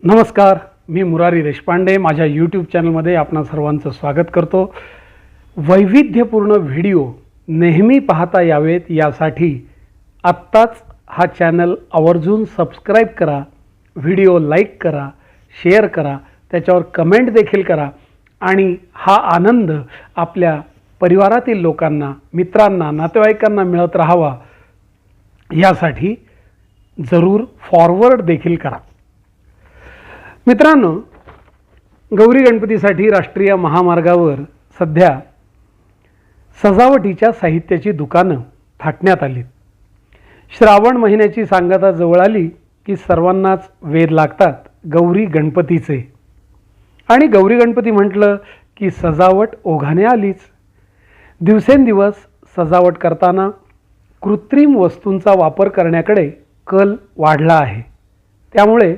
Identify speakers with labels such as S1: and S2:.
S1: नमस्कार, मी मुरारी देशपांडे माझ्या यूट्यूब चॅनलमध्ये आपणा सर्वांचं स्वागत करतो। वैविध्यपूर्ण व्हिडिओ नेहमी पाहता यावेत यासाठी आत्ताच हा चॅनल आवर्जून सबस्क्राईब करा, व्हिडिओ लाईक करा, शेअर करा, त्याच्यावर कमेंट देखील करा आणि हा आनंद आपल्या परिवारातील लोकांना, मित्रांना, नातेवाईकांना मिळत राहावा यासाठी जरूर फॉरवर्ड देखील करा। मित्रांनो, गौरी गणपतीसाठी राष्ट्रीय महामार्गावर सध्या सजावटीच्या साहित्याची दुकानं थाटण्यात आली। श्रावण महिन्याची सांगता जवळ आली की सर्वांनाच वेध लागतात गौरी गणपतीचे, आणि गौरी गणपती म्हटलं की सजावट ओघाने आलीच। दिवसेंदिवस सजावट करताना कृत्रिम वस्तूंचा वापर करण्याकडे कल वाढला आहे। त्यामुळे